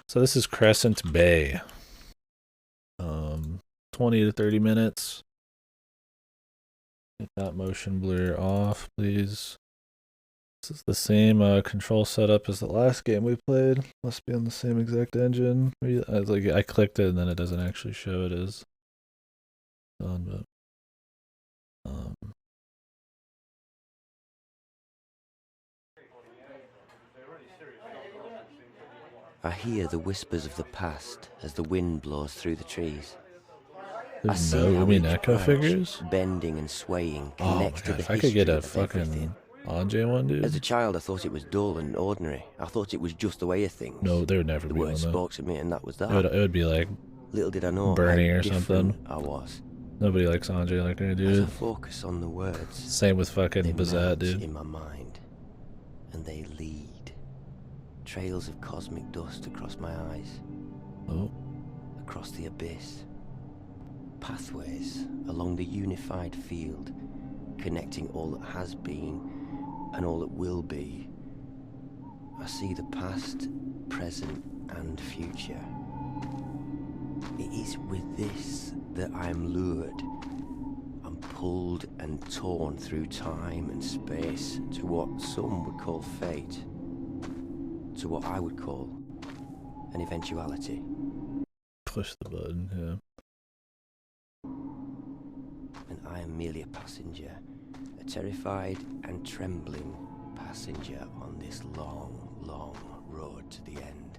So this is Crescent Bay. 20 to 30 minutes. Get that motion blur off, please. This is the same control setup as the last game we played. Must be on the same exact engine. I clicked it and then it doesn't actually show it as done, but I hear the whispers of the past as the wind blows through the trees. there's no Echo figures? Bending and swaying, Oh my connects to god, the if I could get a history of fucking everything. Anjay one, dude. As a child, I thought it was dull and ordinary. I thought it was just the way of things. No, there would never The be one words though. spoke to me, and that was that. It would be like Little did I know Bernie how or different something. I was. Nobody likes Anjay like I As do. I focus on the words, Same with fucking they Bazat, melt dude. in my mind, and they lead. Trails of cosmic dust across my eyes. Oh. Across the abyss. Pathways along the unified field, connecting all that has been and all that will be. I see the past, present, and future. It is with this that I am lured. I'm pulled and torn through time and space to what some would call fate, to what I would call an eventuality. Push the button, yeah. And I am merely a passenger, a terrified and trembling passenger on this long, long road to the end.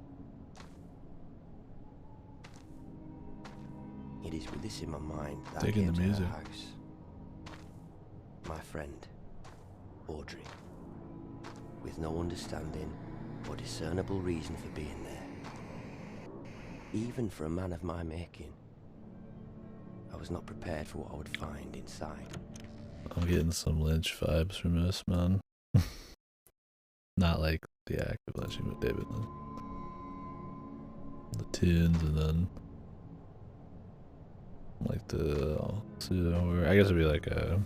It is with this in my mind that I came to her house. My friend, Audrey, with no understanding or discernible reason for being there. Even for a man of my making, I was not prepared for what I would find inside. I'm getting some Lynch vibes from this, man. Not like the active lynching, but David Lynch. The tunes and then like the pseudo horror. I guess it'd be like a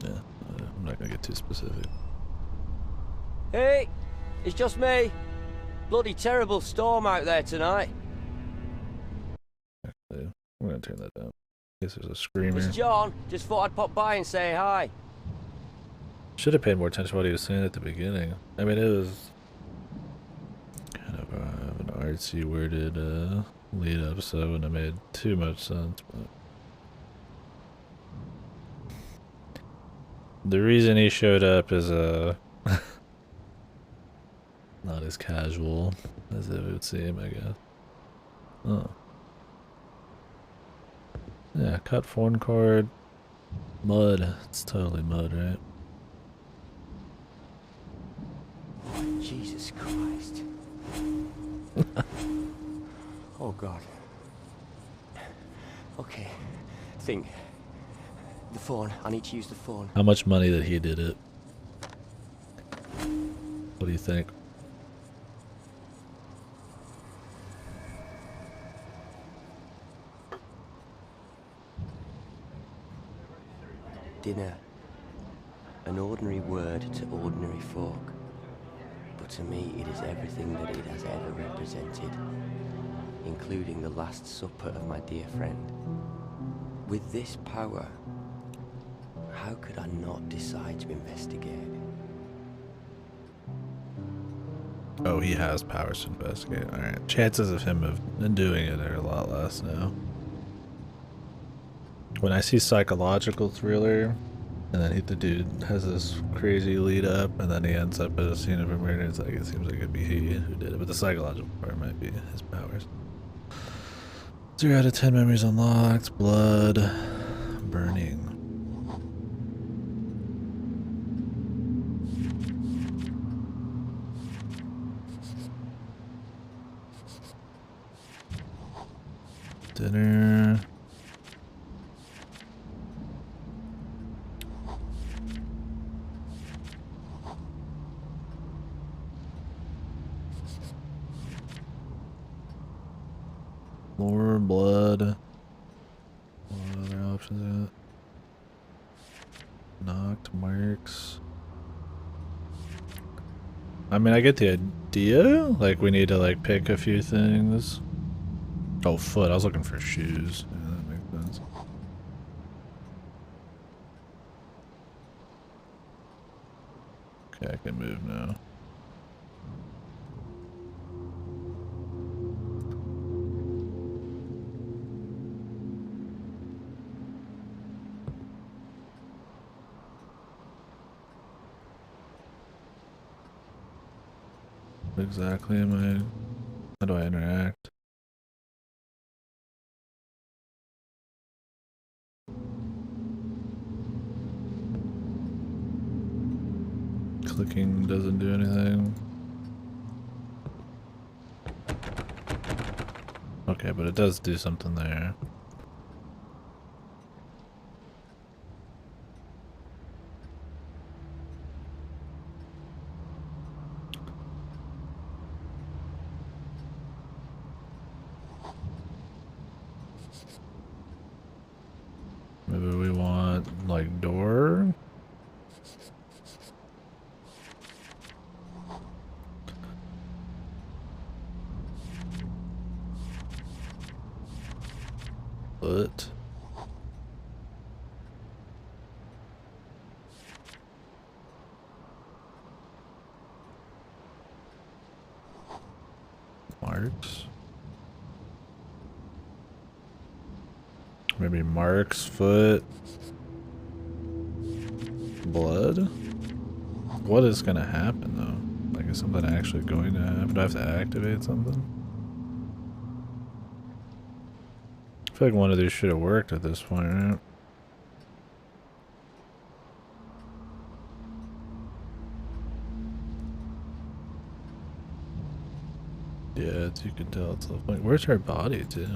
yeah, I'm not gonna get too specific. Hey, it's just me. Bloody terrible storm out there tonight. Actually, I'm gonna turn that down. I guess there's a screamer. It's John. Just thought I'd pop by and say hi. Should have paid more attention to what he was saying at the beginning. I mean, it was kind of an artsy worded lead up, so it wouldn't have made too much sense. But the reason he showed up is not as casual as it would seem, I guess. Oh. Yeah, cut phone cord. Mud. It's totally mud, right? Jesus Christ. Oh God. Okay. Think. The phone. I need to use the phone. How much money that he did it? What do you think? Dinner. An ordinary word to ordinary folk. But to me, it is everything that it has ever represented, including the Last Supper of my dear friend. With this power, how could I not decide to investigate? Oh, he has powers to investigate. Alright. Chances of him doing it are a lot less now. When I see psychological thriller, and then the dude has this crazy lead up, and then he ends up at a scene of a murder, it's like, it seems like it'd be he who did it, but the psychological part might be his powers. 0 out of 10 memories unlocked, blood, burning. Dinner. More blood. What other options are that? Knocked marks. I mean, I get the idea. Like, we need to, like, pick a few things. Oh, foot. I was looking for shoes. Yeah, that makes sense. Okay, I can move now. What exactly am I... How do I interact? Clicking doesn't do anything. Okay, but it does do something there. Maybe we want, like, door? Foot. Marks. Maybe marks, foot. Blood? What is gonna happen though? Like, is something actually going to happen? Do I have to activate something? I feel like one of these should have worked at this point, right? Yeah, you can tell it's like, where's her body too?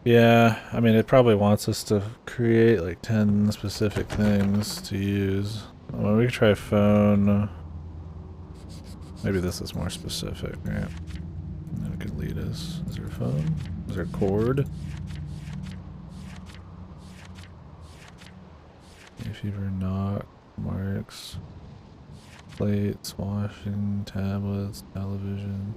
Yeah, I mean, it probably wants us to create like 10 specific things to use. Well, we can try phone. Maybe this is more specific, right? And then it could lead us. Is there a phone? Is there a cord? If you were knock, marks, plates, washing, tablets, television.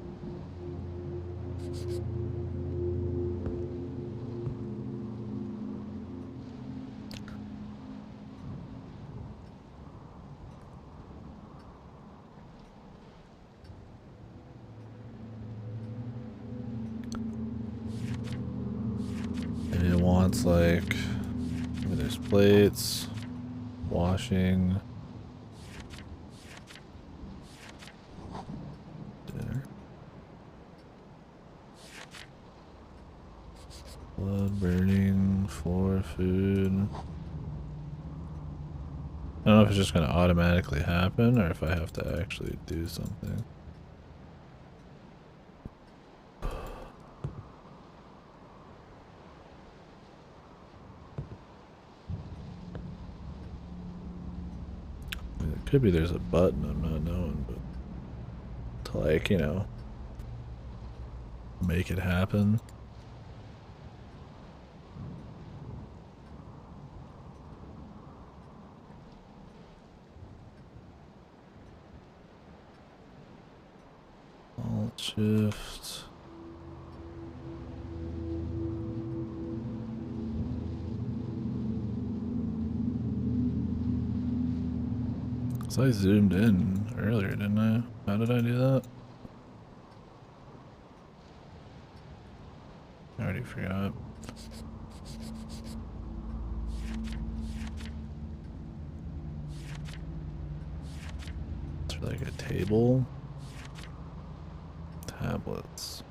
Maybe it wants like, maybe there's plates, washing, dinner, blood burning, floor, food. I don't know if it's just gonna automatically happen or if I have to actually do something. I mean, it could be there's a button I'm not knowing, but to like, you know, make it happen. Alt shift. So I zoomed in earlier, didn't I? How did I do that? I already forgot. It's like a table. Tablets.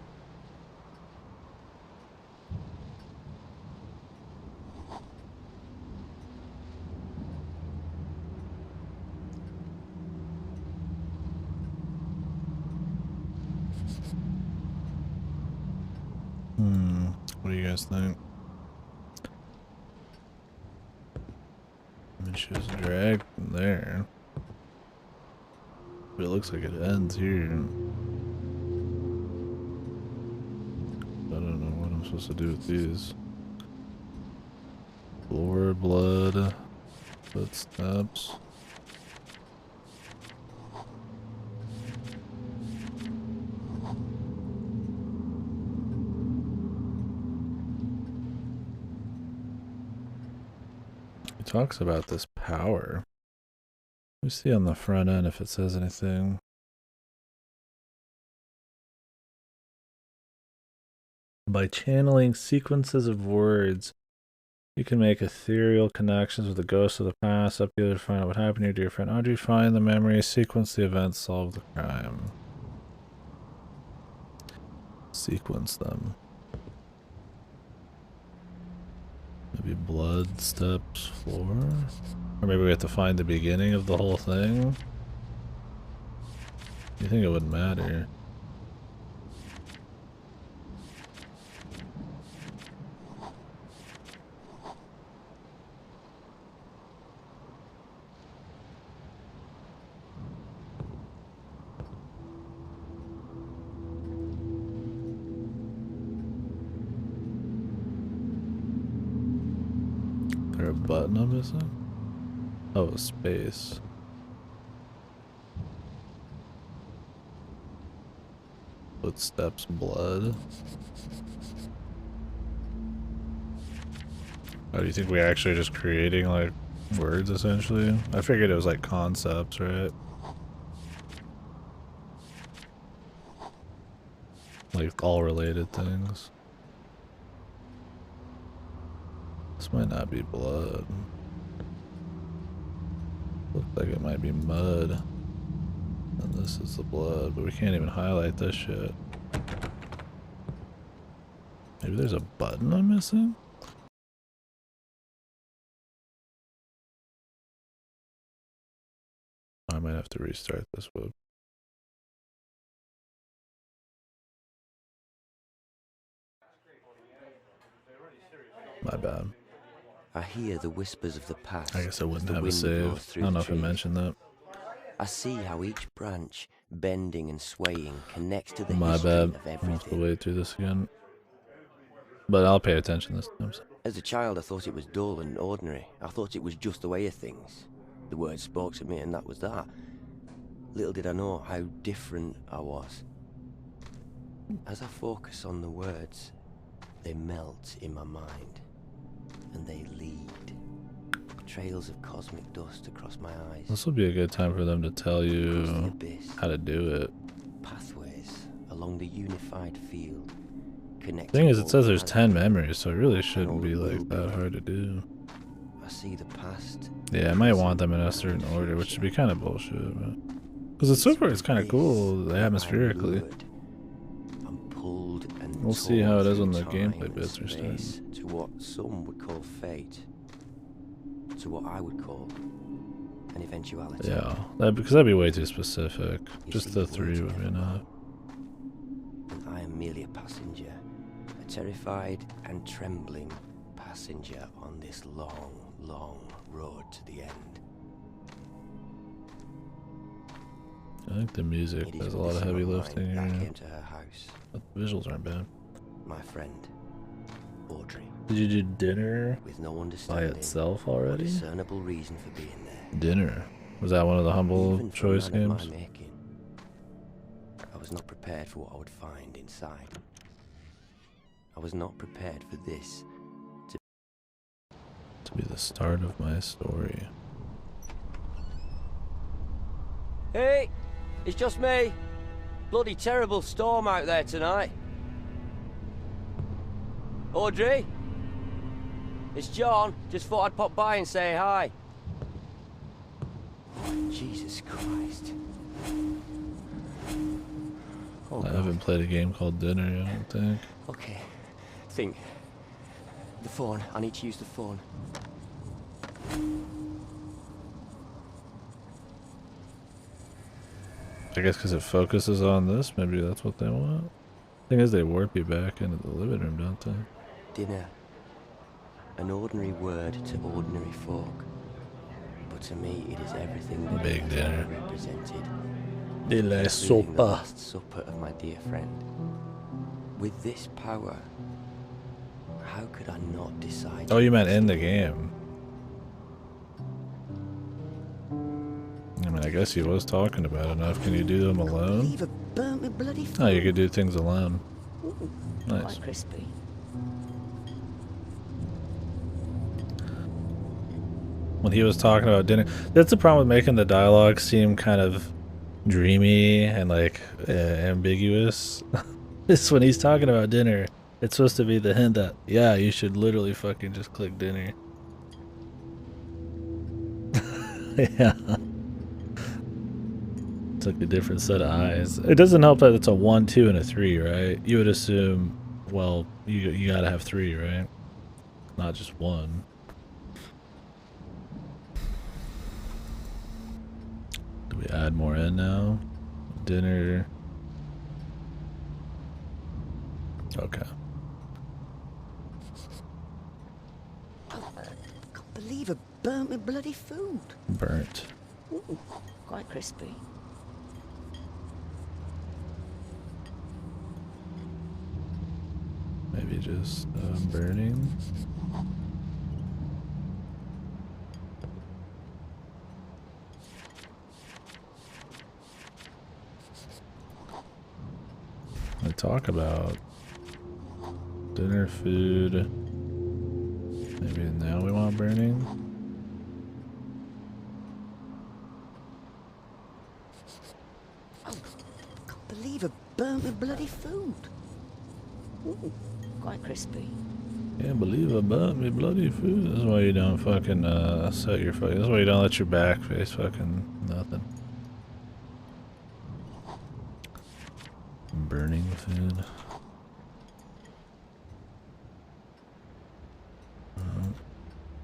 What do you guys think? I mean, she was dragged from there. But it looks like it ends here. I don't know what I'm supposed to do with these. Floor, blood, footsteps. talks about this power. Let me see on the front end if it says anything. By channeling sequences of words, you can make ethereal connections with the ghosts of the past, up to find out what happened to your dear friend Audrey, find the memory, sequence the events, solve the crime. Sequence them. Maybe blood, steps, floor? Or maybe we have to find the beginning of the whole thing? You think it wouldn't matter? Is there a button I'm missing? Oh, a space. Footsteps, blood. Oh, do you think we're actually just creating like words essentially? I figured it was like concepts, right? Like all related things. This might not be blood. Looks like it might be mud. And this is the blood, but we can't even highlight this shit. Maybe there's a button I'm missing? I might have to restart this web. My bad. I hear the whispers of the past. I guess I wouldn't have a wind save. blows I through don't know the if I trees. mentioned that. I see how each branch, bending and swaying, connects to the My history bad. of I'll have to everything. wade through this again. But I'll pay attention this time. As a child, I thought it was dull and ordinary. I thought it was just the way of things. The words spoke to me and that was that. Little did I know how different I was. As I focus on the words, they melt in my mind. And they lead. Trails of cosmic dust across my eyes. This will be a good time for them to tell Across the you abyss. how to do it. Pathways along the unified field. The thing is, it all says there's that 10 memories, so it really all shouldn't be that will like that be. hard to do. I see the past. Yeah, I might want them in a certain order, which would be kind of bullshit. Because it's so far, it's kind of cool atmospherically. I'm pulled and We'll see how it is when the torn gameplay through bits time are and starting. space to what some would call fate, to what I would call an eventuality. Yeah, because that'd be way too specific. You Just see, the words 3 would be never enough. go. And I am merely a passenger, a terrified and trembling passenger on this long, long road to the end. I think the music It is does a with lot of this in heavy my lifting mind that I here. came to her house. But the visuals aren't bad. My friend, Audrey, Did you do dinner with no by understanding itself or already? discernible reason for being there. Dinner. Was that one of the humble Even for a choice man of games? my making, I was not prepared for what I would find inside. I was not prepared for this. To be the start of my story. Hey, it's just me. Bloody terrible storm out there tonight. Audrey? It's John. Just thought I'd pop by and say hi. Jesus Christ. Oh, I God. haven't played a game called Dinner, I don't think. Okay. Think. The phone. I need to use the phone. I guess because it focuses on this, maybe that's what they want. Thing is, they warp you back into the living room, don't they? Dinner. An ordinary word to ordinary folk. But to me, it is everything that Big it dinner. ever represented. De la Including the last supper of my dear friend. With this power, how could I not decide? Oh, you meant in the game. I mean, I guess he was talking about enough. Can you do them alone? Leave a burnt with bloody Oh, you could do things alone. Ooh, Nice. quite crispy. when he was talking about dinner. That's the problem with making the dialogue seem kind of dreamy and like ambiguous. It's when he's talking about dinner. It's supposed to be the hint that, yeah, you should literally fucking just click dinner. Yeah. It's like a different set of eyes. It doesn't help that it's a 1, 2, and a 3, right? You would assume, well, you gotta have 3, right? Not just 1. Do we add more in now? Dinner. Okay. Can't believe I burnt my bloody food. Burnt. Ooh, quite crispy. Maybe just burning. I talk about dinner food. Maybe now we want burning. Oh, can't believe I burnt my bloody food. Ooh, quite crispy. Can't believe I burnt me bloody food. This is why you don't fucking set your face. This is why you don't let your back face fucking nothing. Burning food.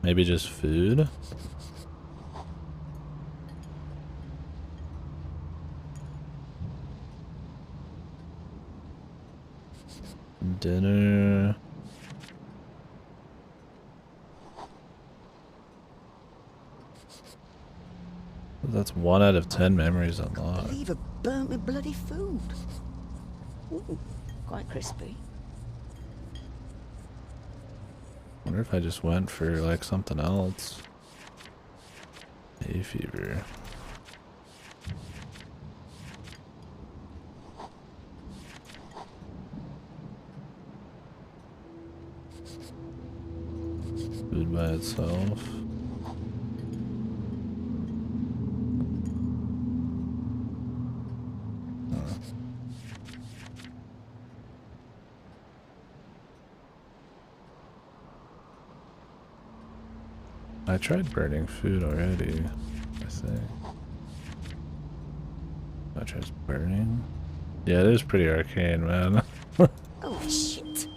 Maybe just food. Dinner. That's 1 out of 10 memories Can't unlocked. believe I burnt my bloody food. Ooh, quite crispy. Wonder if I just went for like something else. Hay fever. Food by itself. I tried burning food already, I think. I tried burning? Yeah, it is pretty arcane, man. Oh shit.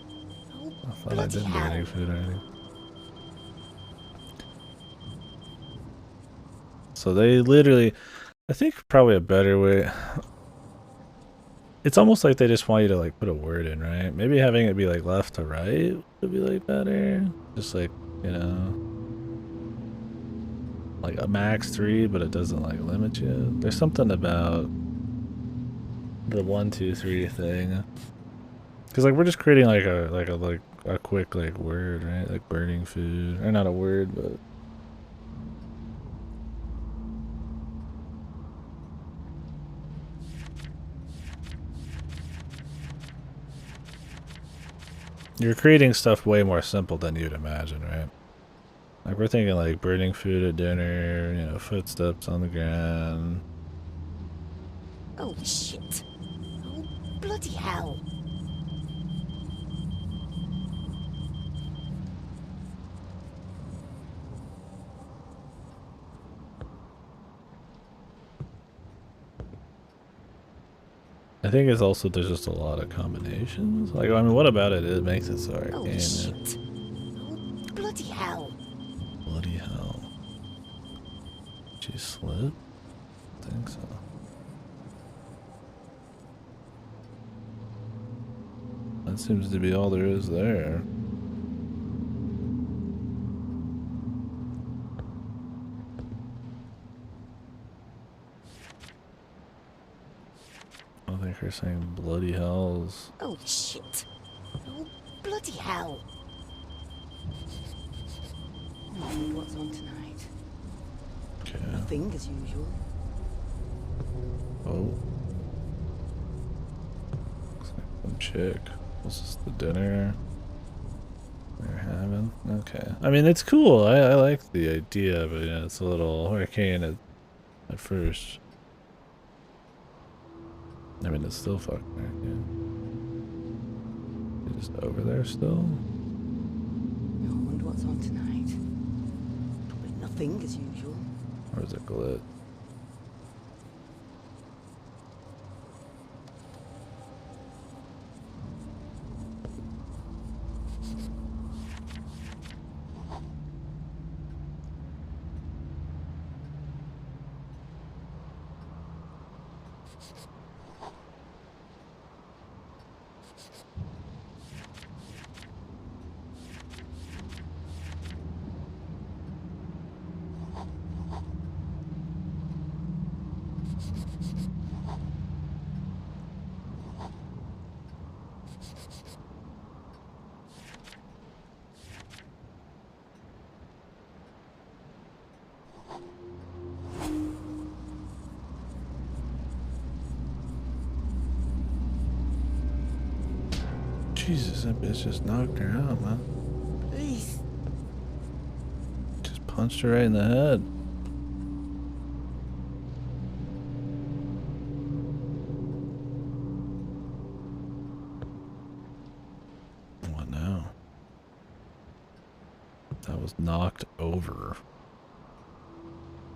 Oh, I thought I bloody did hell. burning food already. So they literally, I think probably a better way. It's almost like they just want you to like put a word in, right? Maybe having it be like left to right would be like better. Just like, you know, like a max 3, but it doesn't like limit you. There's something about the 1, 2, 3 thing. Cause like we're just creating like a quick like word, right? Like burning food, or not a word, but you're creating stuff way more simple than you'd imagine, right? Like we're thinking like burning food at dinner, you know, footsteps on the ground. Oh shit. Oh, bloody hell. I think it's also there's just a lot of combinations. Like I mean, what about it? It makes it so Oh arcane. shit. Oh, bloody hell. Bloody hell. She slid? I think so. That seems to be all there is there. I think you're saying bloody hells. Oh shit. Oh, bloody hell. What's on tonight? Okay. Nothing as usual. Oh. Looks like some chick. This is the dinner. They're having. Okay. I mean, it's cool. I like the idea, but yeah, it's a little arcane at first. I mean, it's still fucking arcane. Is just over there still? I wonder what's on tonight. Probably nothing as usual. Or is it glit? Jesus, that bitch just knocked her out, man. Please. Just punched her right in the head. What now? That was knocked over.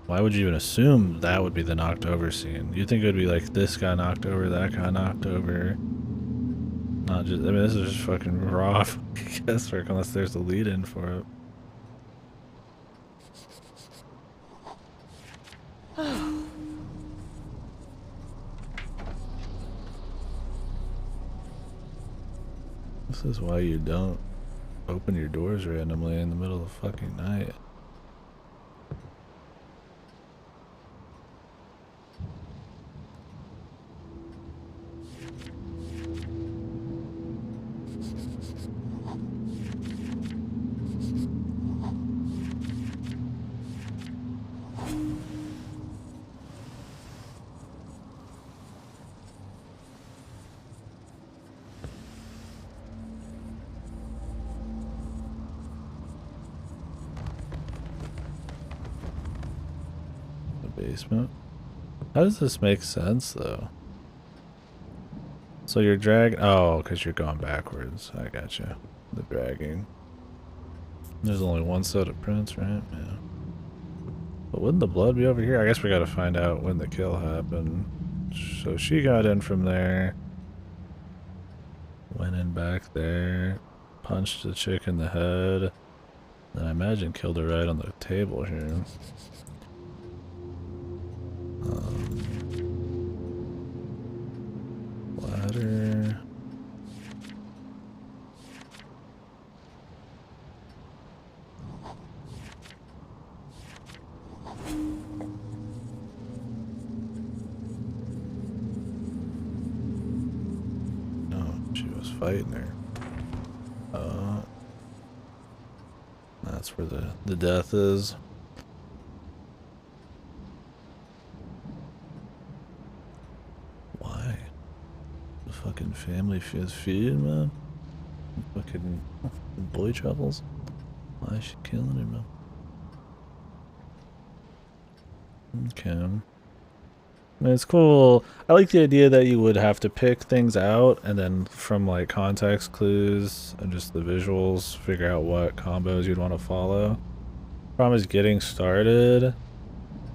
Why would you even assume that would be the knocked over scene? You'd think it would be like this guy knocked over, that guy knocked over. Not just, I mean, this is just fucking raw guesswork unless there's a lead in for it. This is why you don't open your doors randomly in the middle of the fucking night. Basement. How does this make sense though? So you're dragging. Oh, because you're going backwards. I gotcha. The dragging. There's only one set of prints, right? Yeah. But wouldn't the blood be over here? I guess we gotta find out when the kill happened. So she got in from there. Went in back there. Punched the chick in the head. Then I imagine killed her right on the table here. Ladder. No, she was fighting her. That's where the death is. Why? The fucking family is feeding, man. Fucking boy troubles. Why is she killing him, man? Okay. I mean, it's cool. I like the idea that you would have to pick things out and then from like context clues and just the visuals, figure out what combos you'd want to follow. Problem is getting started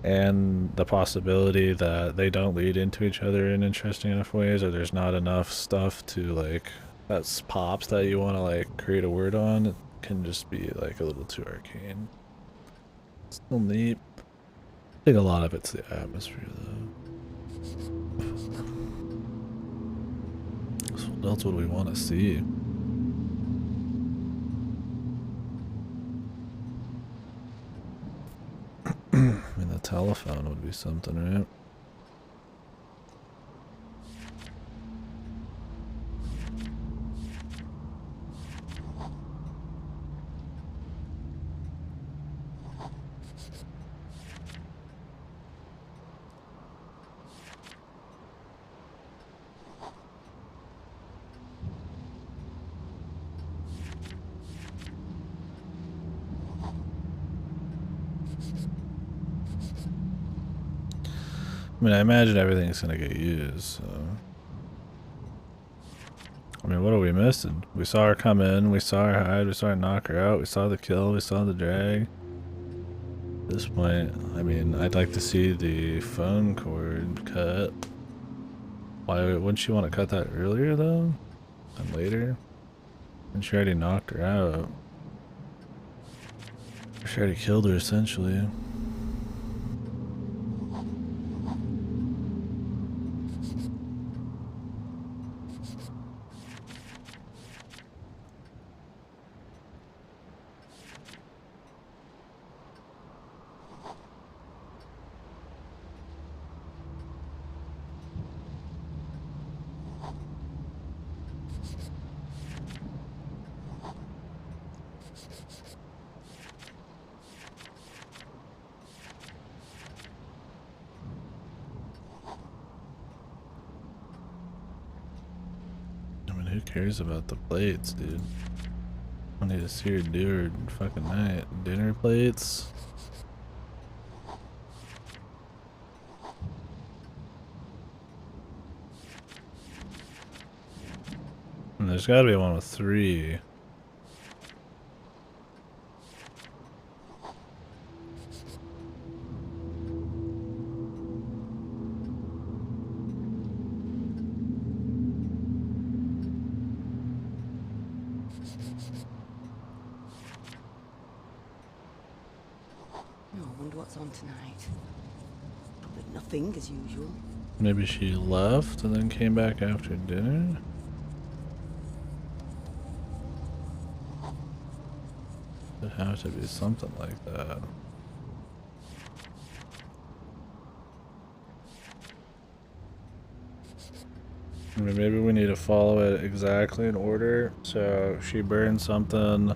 and the possibility that they don't lead into each other in interesting enough ways, or there's not enough stuff to like that's pops that you want to like create a word on. It can just be like a little too arcane. Still neat. I think a lot of it's the atmosphere though. So what else would we want to see? I mean, the telephone would be something, right? I mean, I imagine everything's gonna get used, so. I mean, what are we missing? We saw her come in, we saw her hide, we saw her knock her out, we saw the kill, we saw the drag. At this point, I mean, I'd like to see the phone cord cut. Why wouldn't she want to cut that earlier, though? And later? And she already knocked her out. She already killed her, essentially. Who cares about the plates, dude? I need to see her do her fucking night. Dinner plates? And there's gotta be one with 3. I wonder what's on tonight. Probably nothing as usual. Maybe she left and then came back after dinner? It'd have to be something like that. I mean, maybe we need to follow it exactly in order. So she burned something.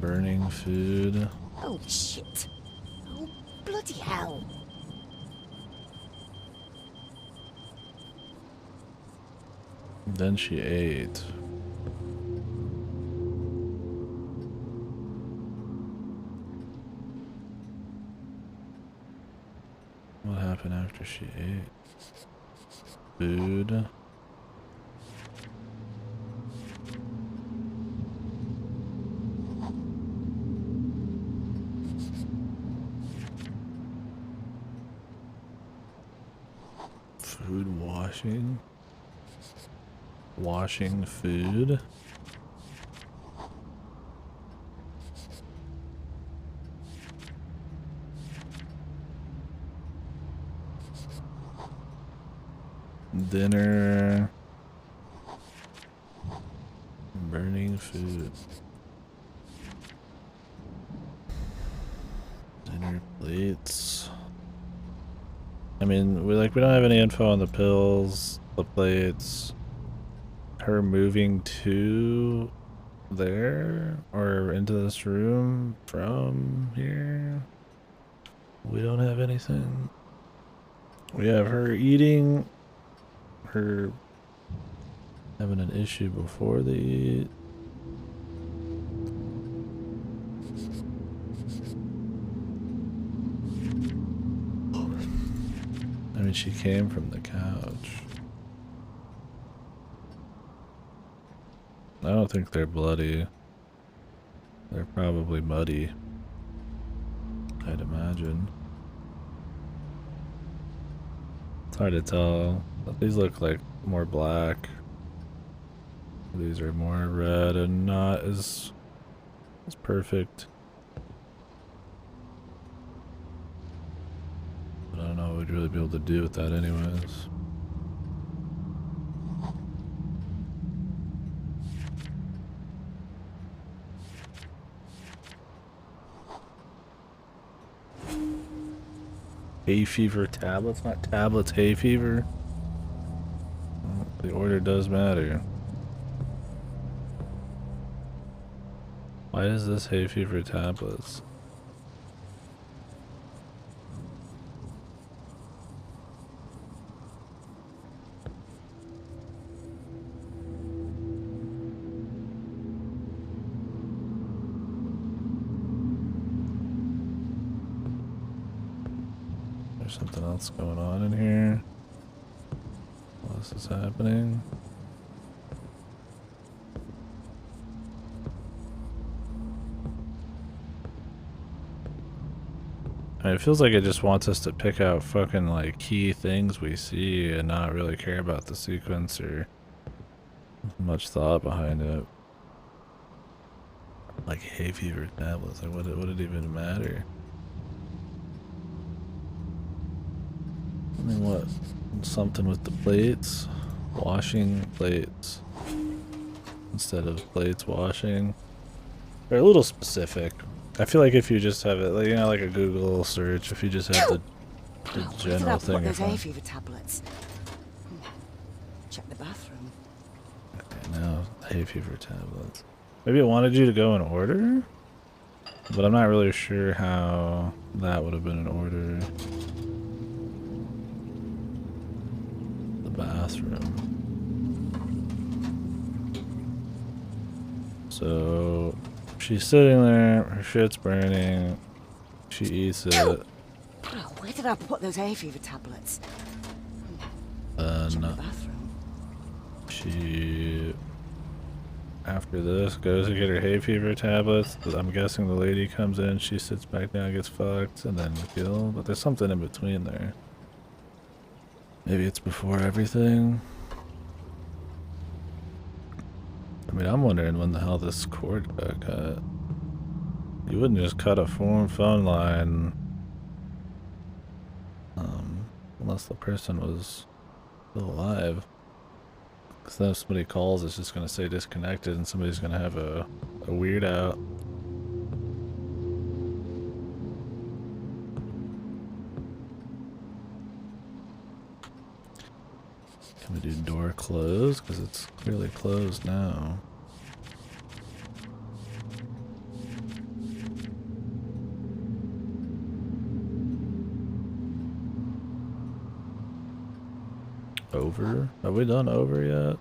Burning food. Oh, shit. Oh, bloody hell. Then she ate. What happened after she ate? Food. Food washing. Washing food. Dinner. Burning food. Dinner plates. I mean, we don't have any info on the pills, the plates, her moving to there or into this room from here. We don't have anything. We have her eating, her having an issue before they eat. I mean, she came from the couch. I don't think they're bloody. They're probably muddy, I'd imagine. It's hard to tell. But these look like more black. These are more red and not as perfect. But I don't know what we'd really be able to do with that anyways. Hay fever tablets, not tablets, hay fever. Well, the order does matter. Why is this hay fever tablets? there's something else going on in here while this is happening. I mean, it feels like it just wants us to pick out fucking like key things we see and not really care about the sequence or much thought behind it. Like hay fever tablets, like would it even matter? I mean, what? Something with the plates? Washing plates instead of plates washing. They're a little specific. I feel like if you just have it, like, you know, like a Google search, if you just have the general thing. Where did I put those hay fever tablets? Check the bathroom. Okay, now hay fever tablets. Maybe it wanted you to go in order, but I'm not really sure how that would have been in order. The bathroom. So she's sitting there, her shit's burning, she eats it. Where did I put those hay fever tablets? Then Check the bathroom. she, after this, goes to get her hay fever tablets. I'm guessing the lady comes in, she sits back down, gets fucked, and then kill. But there's something in between there. Maybe it's before everything. I mean, I'm wondering when the hell this cord got cut. You wouldn't just cut a phone line, unless the person was still alive. Because then if somebody calls, it's just going to say disconnected, and somebody's going to have a weird out. Can we do door closed? Because it's clearly closed now. Over? Have we done over yet?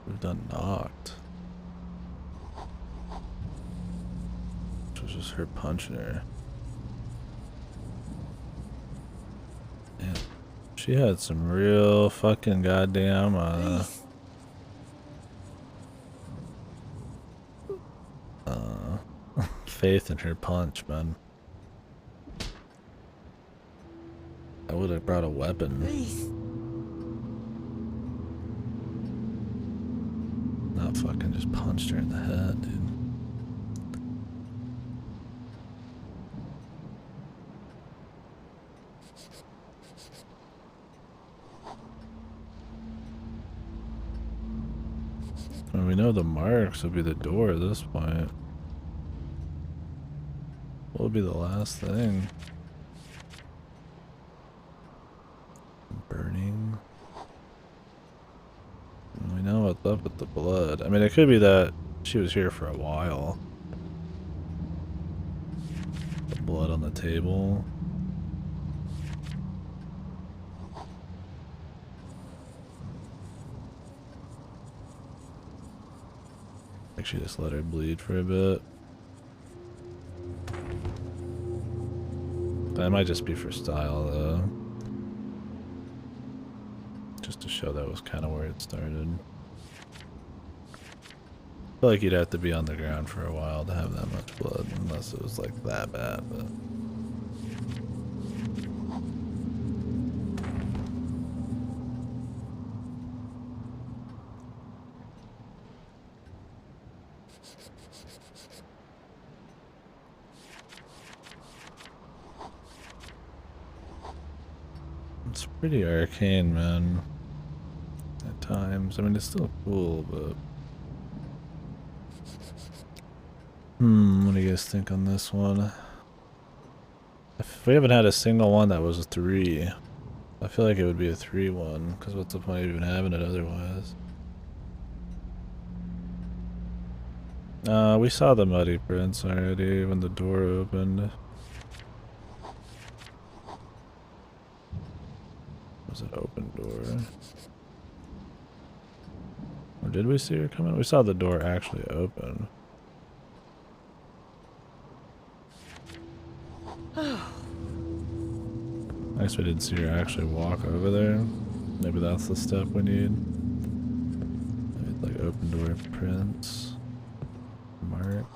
We've done knocked. Which was just her punching her. Man, she had some real fucking goddamn faith in her punch, man. I would have brought a weapon. Not fucking just punched her in the head, dude. I mean, we know the marks would be the door at this point. What would be the last thing? Burning. We know what's up with the blood. I mean, it could be that she was here for a while. The blood on the table. Like she just let her bleed for a bit. That might just be for style, though. Just to show that was kind of where it started. I feel like you'd have to be on the ground for a while to have that much blood, unless it was like that bad, but... It's pretty arcane, man. At times. I mean, it's still cool, but... What do you guys think on this one? If we haven't had a single one that was a 3, I feel like it would be a 3 one, because what's the point of even having it otherwise? We saw the muddy prints already when the door opened. It was an open door. Or did we see her coming? We saw the door actually open. I guess we didn't see her actually walk over there. Maybe that's the step we need. Maybe like open door prints. Mark.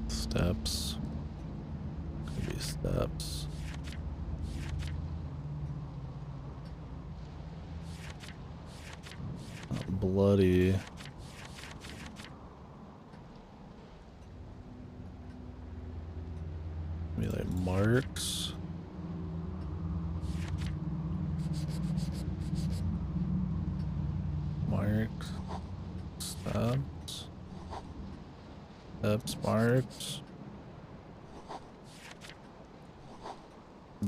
Steps. Could be steps. Not bloody. Maybe like marks. Marks. Steps. Steps, marks.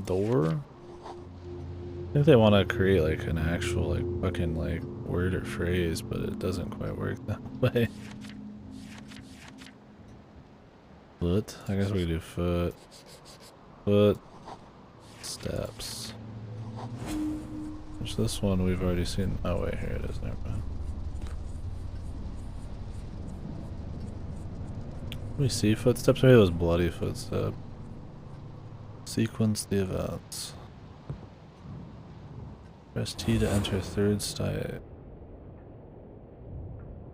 Door. I think they want to create like an actual like fucking like word or phrase, but it doesn't quite work that way. Foot. I guess we could do foot. Foot. Steps. Which this one we've already seen. Oh wait, here it is. Never mind. We see footsteps. Maybe those bloody footsteps. Sequence the events. Press T to enter third state.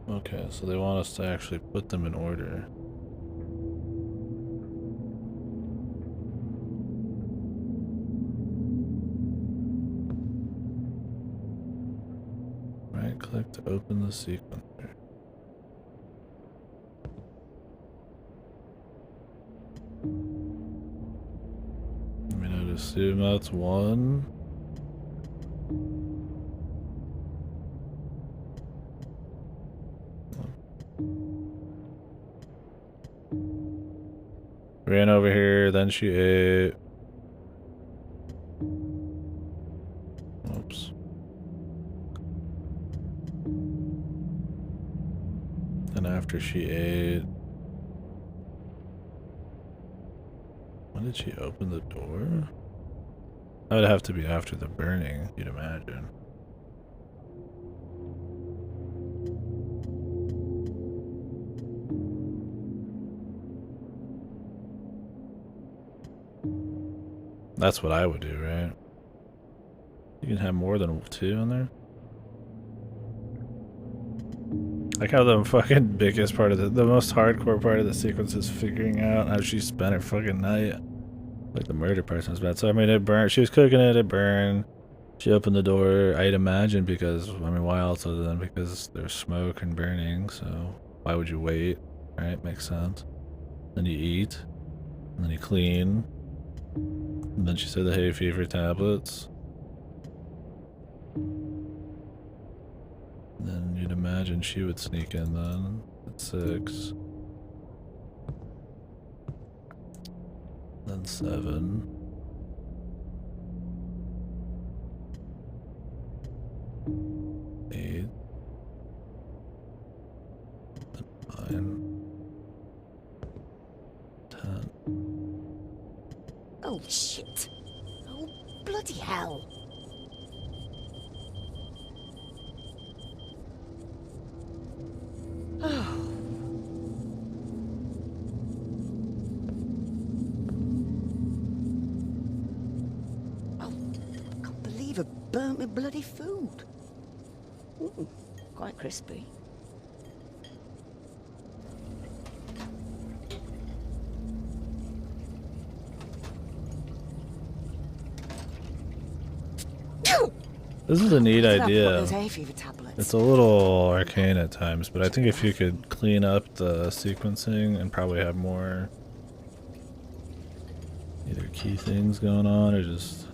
Okay, so they want us to actually put them in order. Right click to open the sequencer. I mean, I'd assume that's one. Ran over here, then she ate. Oops. And after she ate... When did she open the door? That would have to be after the burning, you'd imagine. That's what I would do, right? You can have more than two in there. Like how the fucking biggest part of the most hardcore part of the sequence is figuring out how she spent her fucking night. Like the murder part was bad. So I mean, it burned. She was cooking it. It burned. She opened the door. I'd imagine because I mean, why else other than because there's smoke and burning. So why would you wait? Right? Makes sense. Then you eat, and then you clean. And then she said the hay fever tablets. And then you'd imagine she would sneak in then at 6. Then 7. Eight. Then 9. 10. Oh, shit. Oh, bloody hell. Oh. Oh, I can't believe I burnt my bloody food. Ooh, quite crispy. This is a neat idea. Those hay fever tablets. It's a little arcane at times, but I think if you could clean up the sequencing and probably have more either key things going on or just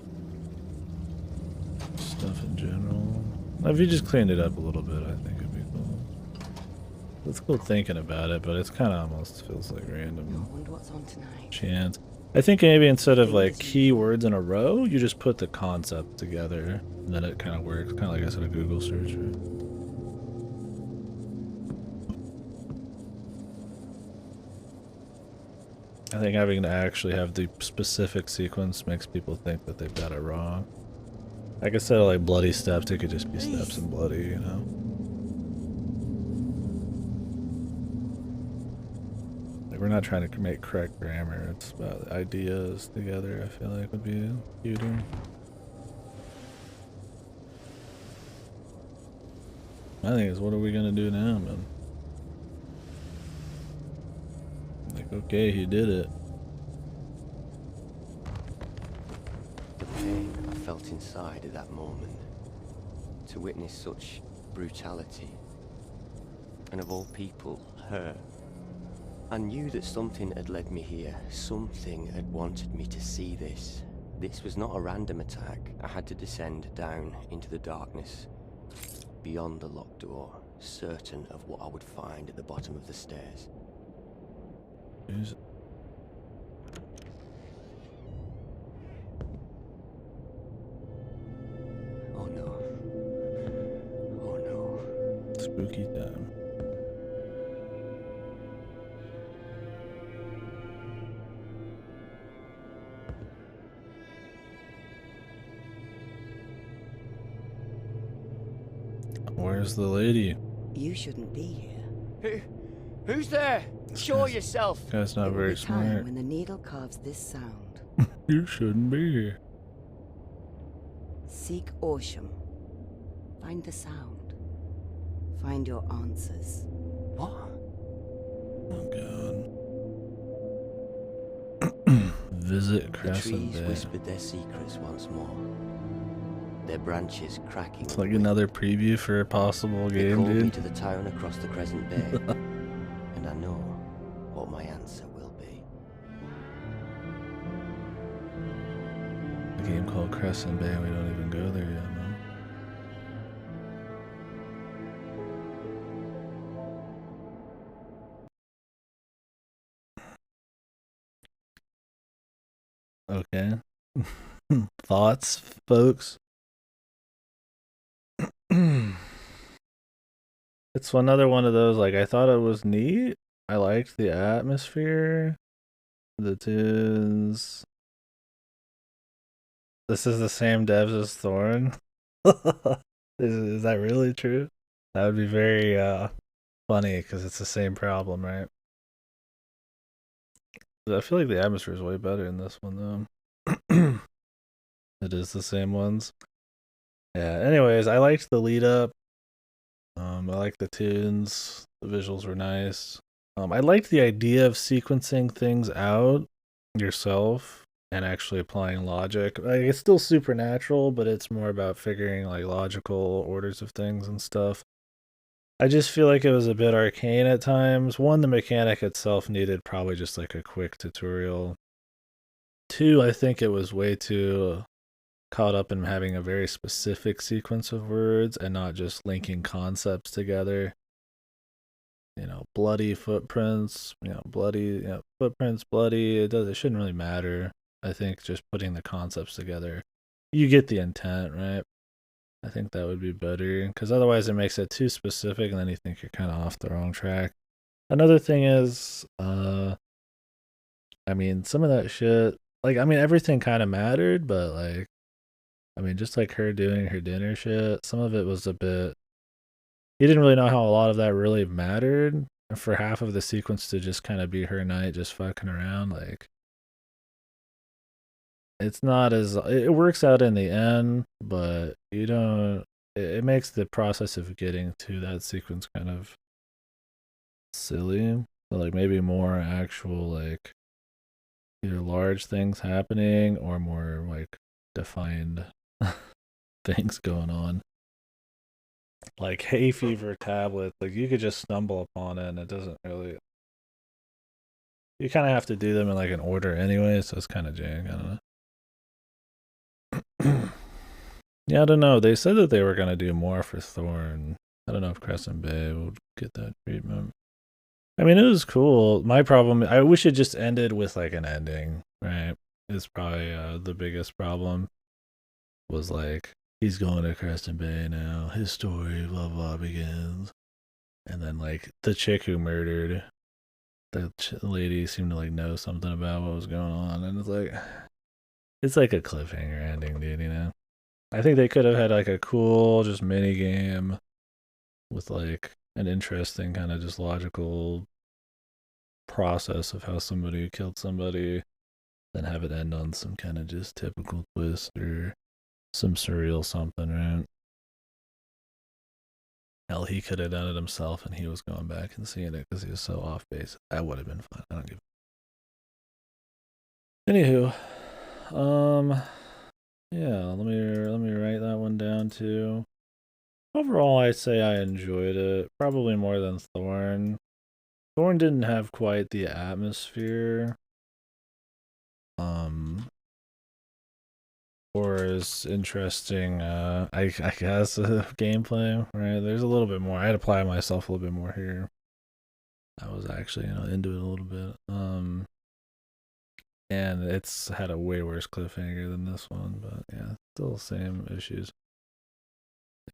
stuff in general. If you just cleaned it up a little bit, I think it'd be cool. It's cool thinking about it, but it's kind of almost feels like random I wonder what's on tonight. chance. I think maybe instead of like keywords in a row, you just put the concept together, and then it kind of works. Kind of like I said, a Google search. I think having to actually have the specific sequence makes people think that they've got it wrong. Like instead of like bloody steps, it could just be steps and bloody, you know? Like we're not trying to make correct grammar, it's about ideas together, I feel like would be cuter. My thing is, what are we gonna do now, man? Like, okay, he did it. The pain I felt inside at that moment, to witness such brutality, and of all people, her. I knew that something had led me here. Something had wanted me to see this. This was not a random attack. I had to descend down into the darkness, beyond the locked door, certain of what I would find at the bottom of the stairs. Oh no. Oh no. Spooky time. Where's the lady? You shouldn't be here. Who's there? Show yourself. This guy's not It will very be time smart. when the needle carves this sound. You shouldn't be here. Seek Orsham. Find the sound. Find your answers. What? Oh god. Visit The Crescent trees Bay. whispered their secrets once more. Their branches cracking. It's like another preview for a possible They game, called me dude. to the town across the Crescent Bay, and I know what my answer will be. A game called Crescent Bay, we don't even go there yet, man. Okay. Thoughts, folks? It's another one of those, like, I thought it was neat. I liked the atmosphere, the tunes. This is the same devs as Thorn. Is that really true? That would be very funny because it's the same problem, right? I feel like the atmosphere is way better in this one though. It is the same ones. Yeah. Anyways, I liked the lead up. I liked the tunes. The visuals were nice. I liked the idea of sequencing things out yourself and actually applying logic. Like, it's still supernatural, but it's more about figuring like logical orders of things and stuff. I just feel like it was a bit arcane at times. One, the mechanic itself needed probably just like a quick tutorial. Two, I think it was way too caught up in having a very specific sequence of words and not just linking concepts together. You know, bloody footprints, footprints, bloody. It shouldn't really matter. I think just putting the concepts together, you get the intent, right? I think that would be better because otherwise it makes it too specific and then you think you're kind of off the wrong track. Another thing is, I mean, some of that shit, like, I mean, everything kind of mattered, but like, I mean, just like her doing her dinner shit, some of it was a bit, you didn't really know how a lot of that really mattered. And for half of the sequence to just kind of be her night just fucking around, like, it's not as, it works out in the end, but you don't, it makes the process of getting to that sequence kind of silly. So like maybe more actual like either large things happening or more like defined things going on. Like hay fever tablet, like you could just stumble upon it and it doesn't really, you kind of have to do them in like an order anyway, so it's kind of jank. I don't know. Yeah, I don't know. They said that they were going to do more for Thorn. I don't know if Crescent Bay will get that treatment. I mean, it was cool. My problem, I wish it just ended with like an ending. right, is probably the biggest problem. Was like, he's going to Crescent Bay now. His story, blah blah, begins. And then like the chick who murdered the lady seemed to like know something about what was going on, and it's like a cliffhanger ending, dude. You know, I think they could have had like a cool just mini game with like an interesting kind of just logical process of how somebody killed somebody, then have it end on some kind of just typical twist or some surreal something, right? Hell, he could have done it himself, and he was going back and seeing it because he was so off base. That would have been fun. I don't give. Anywho, yeah. Let me write that one down too. Overall, I say I enjoyed it probably more than Thorn. Thorn didn't have quite the atmosphere. Or is interesting. I guess gameplay. Right, there's a little bit more. I had to apply myself a little bit more here. I was actually into it a little bit. And it's had a way worse cliffhanger than this one, but yeah, still the same issues.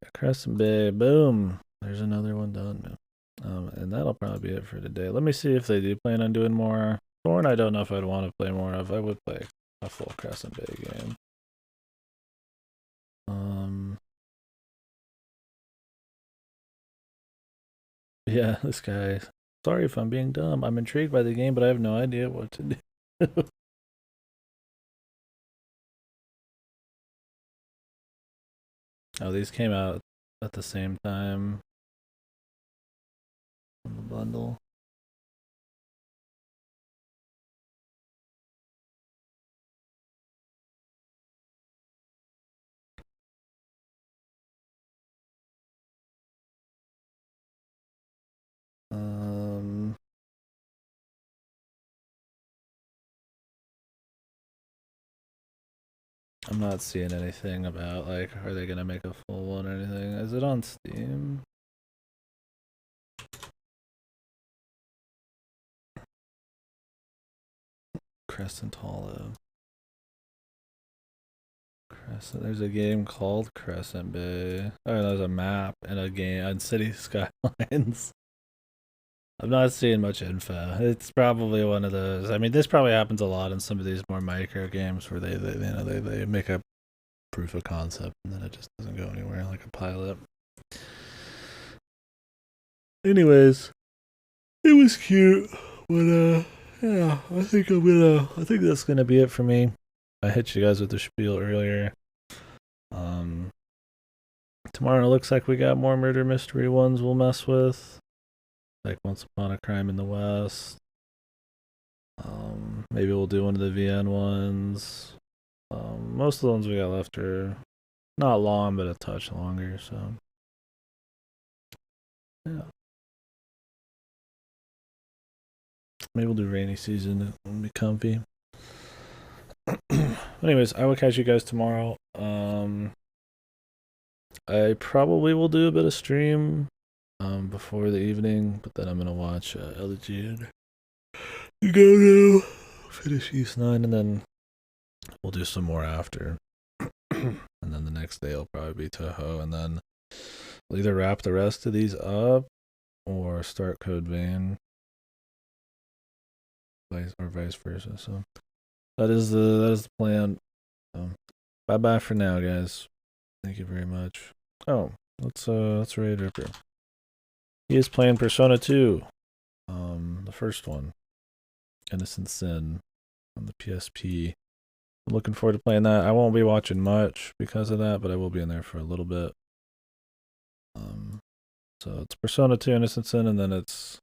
Yeah, Crescent Bay, boom. There's another one done. And that'll probably be it for today. Let me see if they do plan on doing more. Thorn, I don't know if I'd want to play more of. I would play a full Crescent Bay game. Yeah, this guy. Sorry if I'm being dumb. I'm intrigued by the game, but I have no idea what to do. Oh, these came out at the same time on the bundle. I'm not seeing anything about like, are they gonna make a full one or anything? Is it on Steam? Crescent Hollow. Crescent. There's a game called Crescent Bay. Oh, there's a map and a game on City Skylines. I'm not seeing much info. It's probably one of those. I mean, this probably happens a lot in some of these more micro games where they make a proof of concept and then it just doesn't go anywhere, like a pilot. Anyways, it was cute, but yeah, I think that's gonna be it for me. I hit you guys with the spiel earlier. Tomorrow it looks like we got more murder mystery ones we'll mess with, like Once Upon a Crime in the West. Maybe we'll do one of the VN ones. Most of the ones we got left are not long, but a touch longer. So yeah, maybe we'll do rainy season and be comfy. Anyways, I will catch you guys tomorrow. I probably will do a bit of stream before the evening, but then I'm gonna watch Elegy and go to finish East 9, and then we'll do some more after. And then the next day will probably be Toho, and then we'll either wrap the rest of these up or start Code Vein, or vice versa. So that is the plan. Bye bye for now, guys. Thank you very much. Oh, let's raid Ripper. He is playing Persona 2. The first one. Innocent Sin on the PSP. I'm looking forward to playing that. I won't be watching much because of that, but I will be in there for a little bit. So it's Persona 2 Innocent Sin, and then it's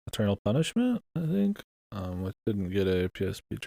Eternal Punishment, I think. Which didn't get a PSP